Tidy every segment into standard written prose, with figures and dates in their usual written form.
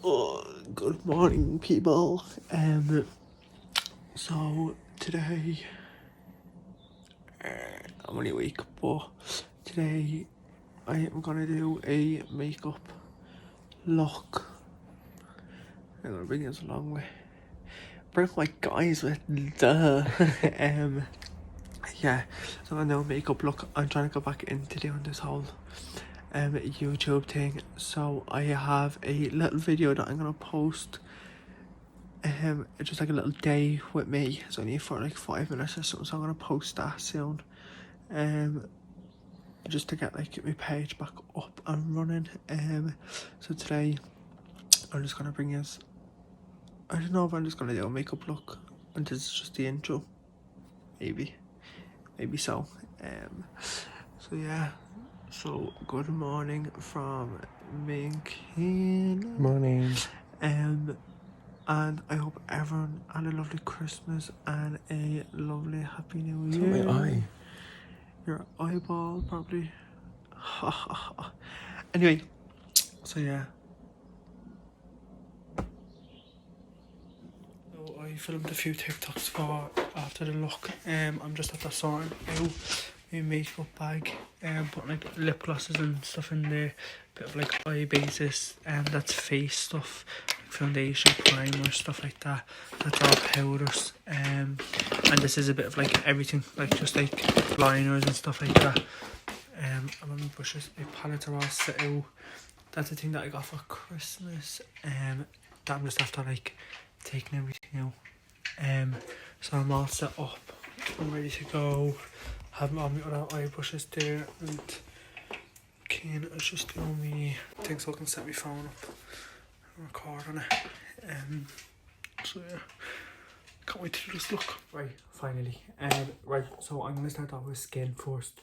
Oh, good morning, people. So today, I'm only awake, but today I am gonna do a makeup look. I'm gonna bring this along with, bring my guys with, duh. Yeah, so I'm gonna do a makeup look. I'm trying to go back into doing this whole YouTube thing. So I have a little video that I'm gonna post. It's just like a little day with me. It's only for like 5 minutes or something, so I'm gonna post that soon. Just to get like my page back up and running. So today I'm just gonna bring you. I don't know if I'm just gonna do a makeup look, and this is just the intro. Maybe so. So yeah. So good morning from me and Keen. Morning. And I hope everyone had a lovely Christmas and a lovely Happy New Year. It's on my eye. Your eyeball, probably. Anyway, so yeah. So I filmed a few TikToks for after the look. I'm just at the sorting out my makeup bag, putting like lip glosses and stuff in there, bit of like eye bases, that's face stuff, like foundation, primer, stuff like that. That's all powders, and this is a bit of like everything, like just like liners and stuff like that. And on my brushes, my palettes are all set out. That's the thing that I got for Christmas, that I'm just after like taking everything out. So I'm all set up, I'm ready to go. Have my other eye brushes there, and Kane is just doing me thing so I can set my phone up and record on it. So yeah, can't wait to do this look. Right, finally. Right, so I'm gonna start off with skin first,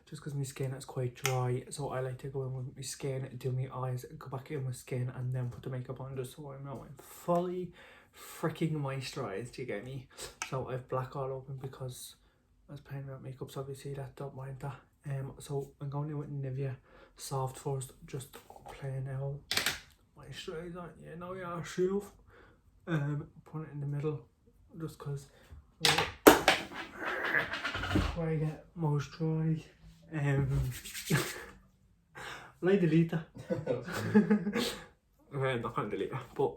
just because my skin is quite dry. So I like to go in with my skin, do my eyes, go back in with skin, and then put the makeup on, just so I'm not fully freaking moisturised. You get me? So I've black all open because I was playing with makeup, so obviously that, don't mind that. So I'm going in with Nivea Soft first, just playing out moisturiser, you know yourself. Put it in the middle, just because where I get most dry. Will I delete that? I'm not going to delete that, but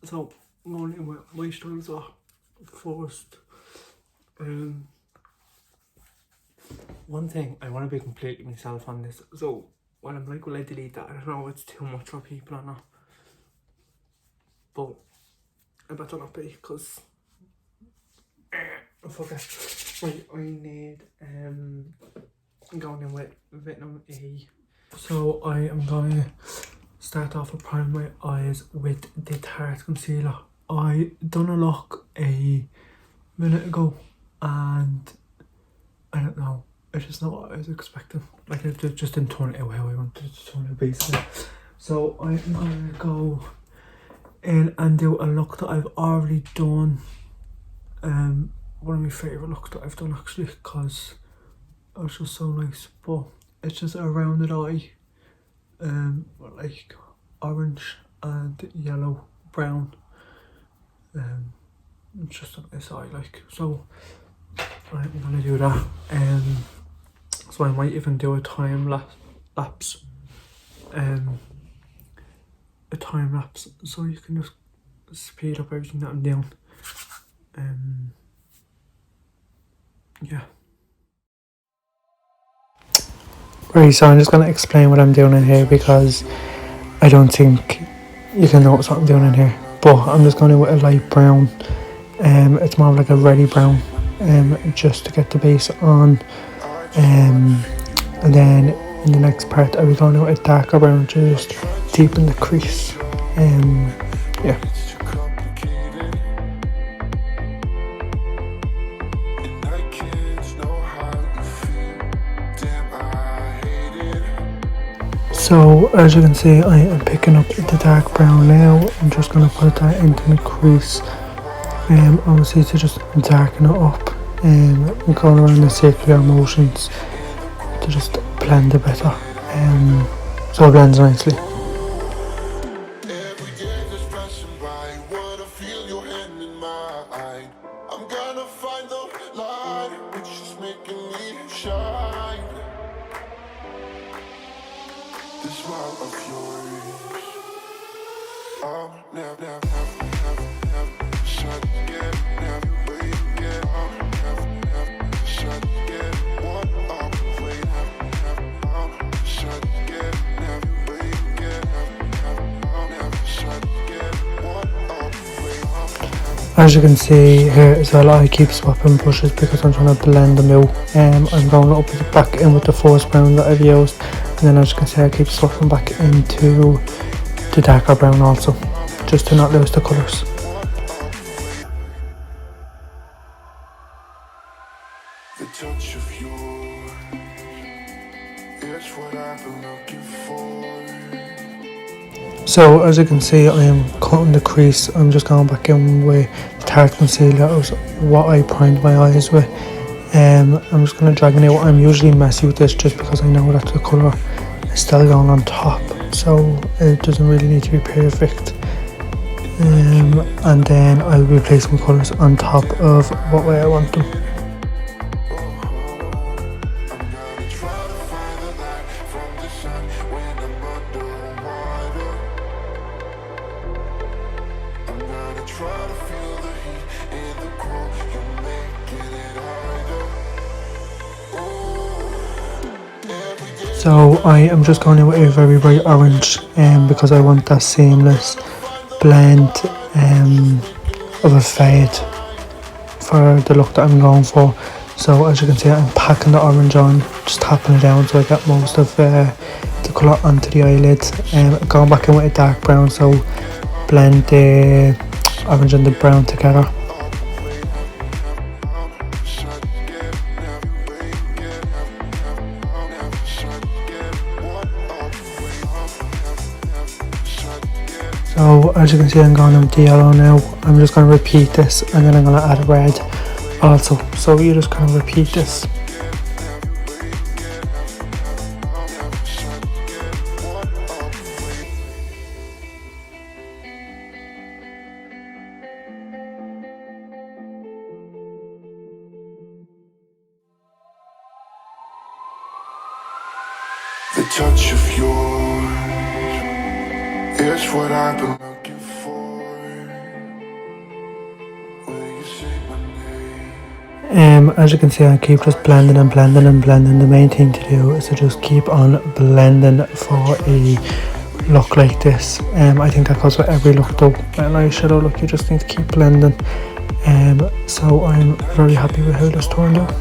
so I'm going in with moisturiser first. One thing, I want to be completely myself on this, so when I'm like, will I delete that? I don't know if it's too much for people or not, but I better not be, because fuck it. Right, I need I'm going in with vitamin E. So I am going to start off with priming my eyes with the Tarte concealer. I done a look a minute ago, and I don't know, it's just not what I was expecting. Like, it just didn't turn out how I wanted it to turn out, basically. So I'm gonna go in and do a look that I've already done. One of my favourite looks that I've done, actually, because it was just so nice. But it's just a rounded eye, with like orange and yellow, brown. It's just a nice eye, like. So I'm gonna do that. So I might even do a time lapse. A time lapse, so you can just speed up everything that I'm doing. Yeah. Right, so I'm just gonna explain what I'm doing in here, because I don't think you can notice what I'm doing in here. But I'm just going to do a light brown. It's more like a reddy brown. Just to get the base on. And then in the next part I'll be going out a darker brown, just deepen the crease. Yeah. So as you can see, I am picking up the dark brown now. I'm just going to put that into my crease. Obviously to just darken it up. I'm going around the circular motions to just blend it better. So it blends nicely. This world of yours, I'll never shut get, never wait, get, I'll never shut get, what I'll wait, I'll shut get, never wait, get, I'll never shut get, what I'll wait, As you can see here as well, I keep swapping brushes because I'm trying to blend them out. I'm going up back in with the first brown that I've used, and then as you can see I keep swapping back into the darker brown also, just to not lose the colours. the touch of yours, it's what I've been looking for. So as you can see, I am cutting the crease. I'm just going back in with tart concealer. That was what I primed my eyes with. I'm just going to drag it out. I'm usually messy with this just because I know that the colour is still going on top, so it doesn't really need to be perfect. And then I'll be placing my colours on top of what way I want them. So I am just going in with a very bright orange because I want that seamless blend of a fade for the look that I'm going for. So as you can see, I'm packing the orange on, just tapping it down so I get most of the colour onto the eyelid. Going back in with a dark brown, so blend the orange and the brown together. So as you can see, I'm going in with the yellow now. I'm just going to repeat this, and then I'm going to add red also. So you just kind of repeat this. The touch of yours, it's what I've been looking for. Will you say my name? As you can see, I keep just blending and blending and blending. The main thing to do is to just keep on blending for a look like this. I think that goes with every look though. An eyeshadow look, you just need to keep blending. So I'm very happy with how this turned out.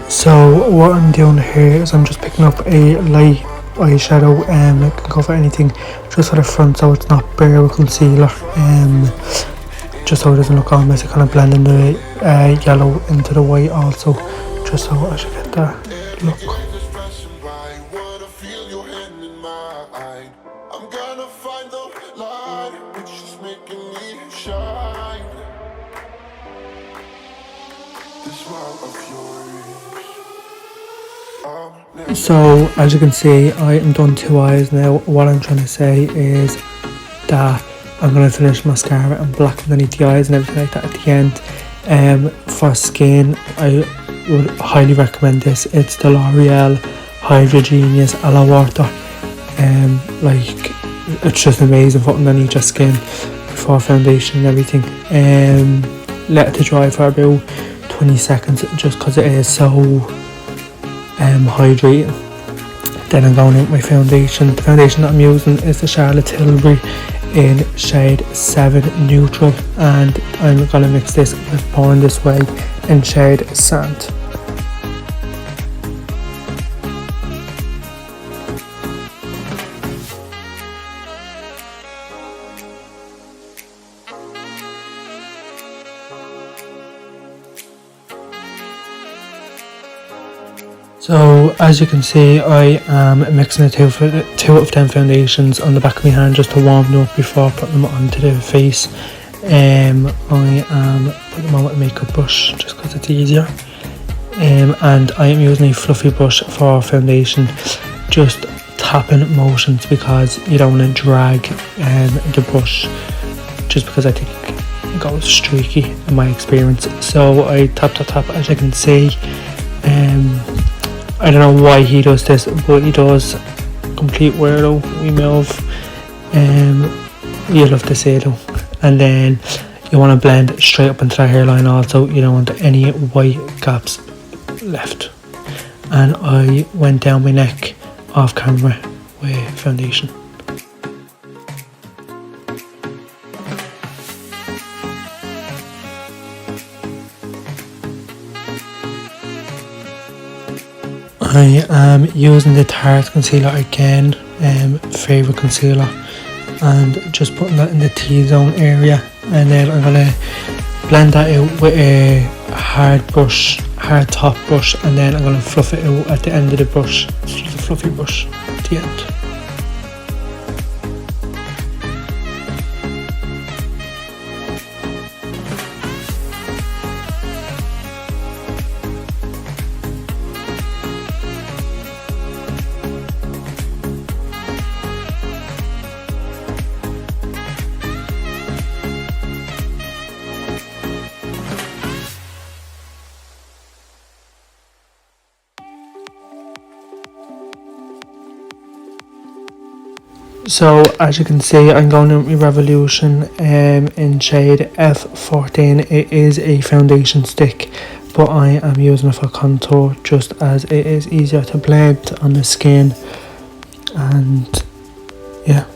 So what I'm doing here is I'm just picking up a light eyeshadow. It can go for anything, just for the front so it's not bare with concealer. Just so it doesn't look all messy, kind of blending the yellow into the white also, just so I should get that look. I'm gonna find the light, which is making me shine. This world of yours. So as you can see, I am done 2 eyes now. What I'm trying to say is that I'm going to finish mascara and black underneath the eyes and everything like that at the end. For skin, I would highly recommend this. It's the L'Oreal Hydra Genius a la Water. Like, it's just amazing for underneath your skin before foundation and everything. Let it dry for about 20 seconds just because it is so hydrating. Then I'm going in with my foundation. The foundation that I'm using is the Charlotte Tilbury in shade 7 Neutral, and I'm going to mix this with Born This Way in shade Sand. So as you can see, I am mixing the 2 out of 10 foundations on the back of my hand just to warm them up before putting them onto the face. I am putting them on with a makeup brush just because it's easier. And I am using a fluffy brush for foundation, just tapping motions because you don't want to drag the brush, just because I think go streaky in my experience. So I tap as you can see. I don't know why he does this, but he does. Complete weirdo. We move. You love to see though. And then you want to blend straight up into the hairline also. You don't want any white gaps left. And I went down my neck off camera with foundation. I am using the Tarte concealer again, favourite concealer, and just putting that in the T-zone area, and then I'm going to blend that out with a hard top brush, and then I'm going to fluff it out at the end of the brush. It's just a fluffy brush at the end. So as you can see, I'm going in with Revolution in shade F14. It is a foundation stick, but I am using it for contour just as it is easier to blend on the skin, and yeah.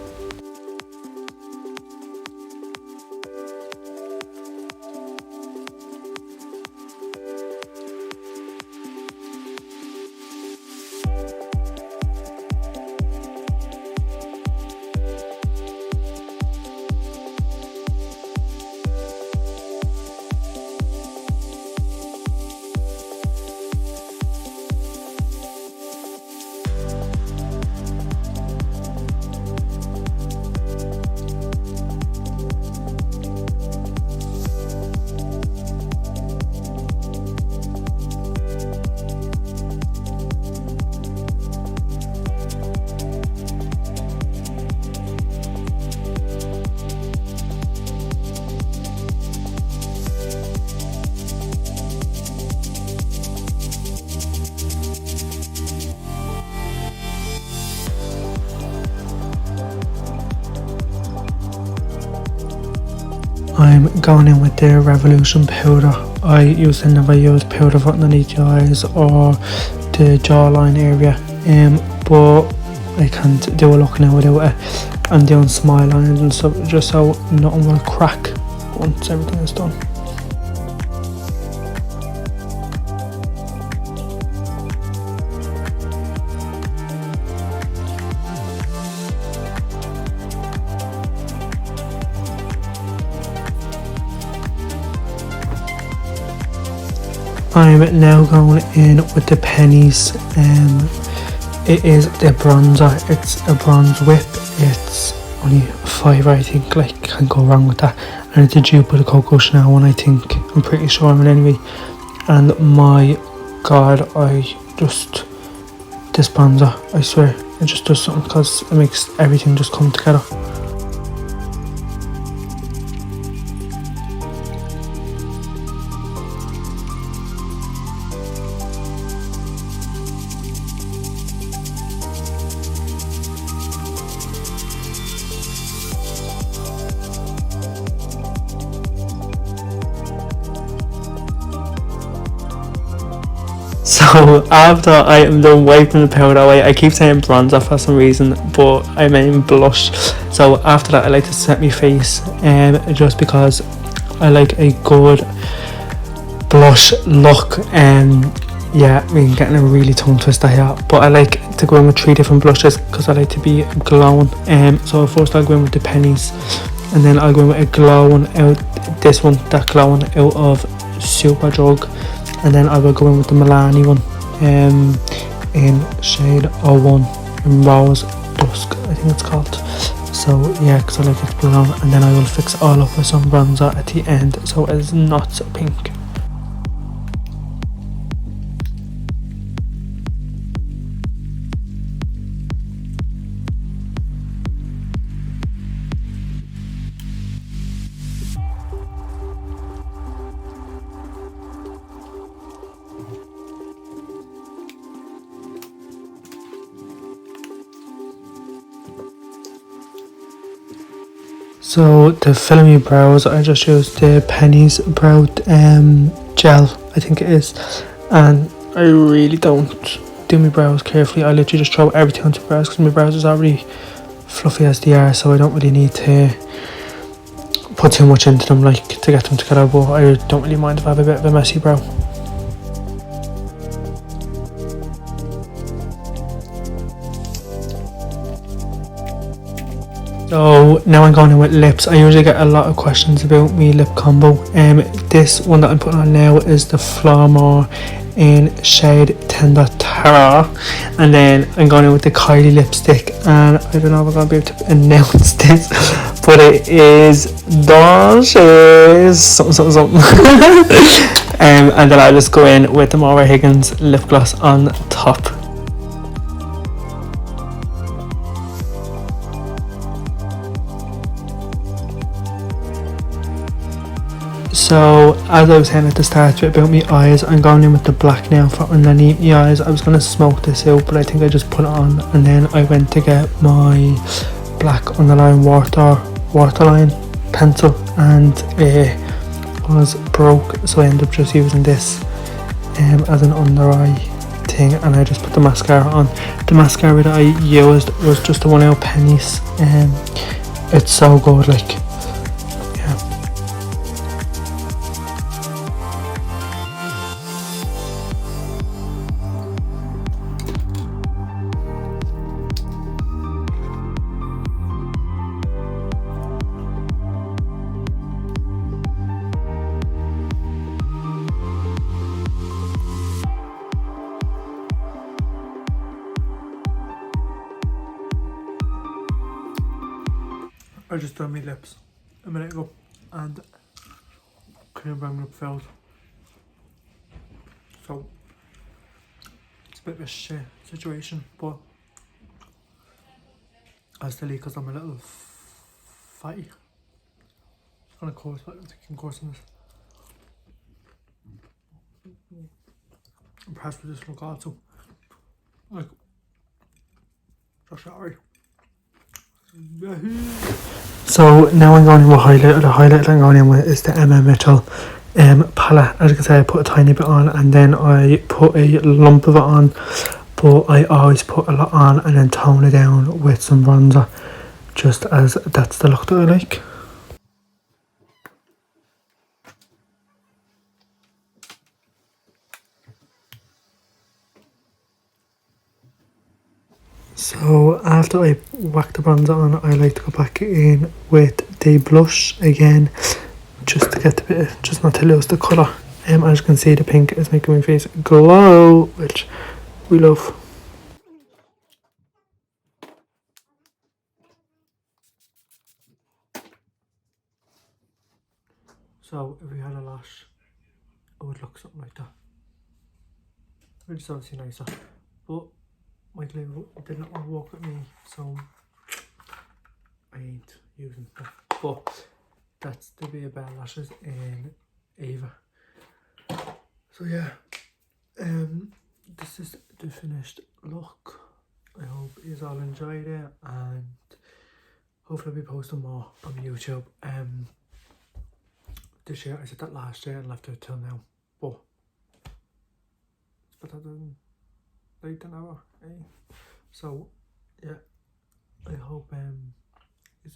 I'm going in with the Revolution powder. I used to never use powder for underneath the eyes or the jawline area, but I can't do a look now without it. I'm doing smile lines and stuff just so nothing will crack once everything is done. I'm now going in with the pennies. It is the bronzer. It's a bronze whip. It's only £5, I think. Like, can't go wrong with that. And it's a dupe of the Coco Chanel one, I think. I'm pretty sure of it anyway. And my god, this bronzer, I swear, it just does something because it makes everything just come together. So after I am done wiping the powder away, I keep saying bronzer for some reason, but I mean blush. So after that, I like to set my face, just because I like a good blush look. Yeah, I mean, getting a really tongue twister here, but I like to go in with 3 different blushes because I like to be glowing. So first I'll go in with the pennies, and then I'll go in with a glowing out, that glowing out of Superdrug. And then I will go in with the Milani one, in shade 01, in Rose Dusk, I think it's called. So yeah, because I like it brown, and then I will fix all up with some bronzer at the end, so it's not so pink. So to fill in my brows, I just used the Penny's brow gel, I think it is, and I really don't do my brows carefully. I literally just throw everything onto my brows because my brows is already fluffy as they are, so I don't really need to put too much into them like to get them together, but I don't really mind if I have a bit of a messy brow. So now I'm going in with lips. I usually get a lot of questions about me lip combo. This one that I'm putting on now is the Flormore in shade Tender Terror, and then I'm going in with the Kylie lipstick, and I don't know if I'm going to be able to announce this, but it is Dodges something. And then I'll just go in with the Maura Higgins lip gloss on top. So as I was saying at the start about my eyes, I'm going in with the black now for underneath my eyes. I was going to smoke this out, but I think I just put it on, and then I went to get my black underline waterline pencil, and it was broke, so I ended up just using this as an under eye thing, and I just put the mascara on. The mascara that I used was just the one out Penny's, it's so good, like. I just done my lips a minute ago and couldn't bring them up filled. So it's a bit of a shit situation, but I still eat because I'm a little fatty. It's gonna course, but I'm taking course on this. I'm impressed with this look also. Like, just sorry. So now I'm going in with highlighter. The highlighter I'm going in with is the Emma Mitchell palette. As you can see, I put a tiny bit on and then I put a lump of it on, but I always put a lot on and then tone it down with some bronzer, just as that's the look that I like. So after I whack the bronzer on, I like to go back in with the blush again, just to get the bit, just not to lose the colour. As you can see, the pink is making my face glow, which we love. So if we had a lash, it would look something like that. Which is obviously nicer, but my glue did not want to work with me, so I ain't using that. But that's the Be Bare lashes in Ava. So yeah, this is the finished look. I hope you all enjoyed it, and hopefully I'll be posting more on YouTube. This year, I said that last year and left it till now, but it's better than late than ever, eh? So yeah, I hope you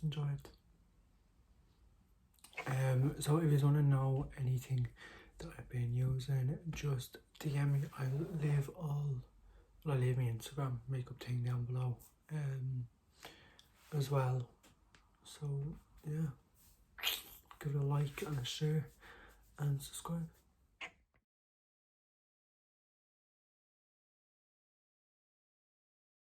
enjoyed. So if you want to know anything that I've been using, just DM me. I'll leave my Instagram makeup thing down below as well. So yeah, give it a like and a share and subscribe.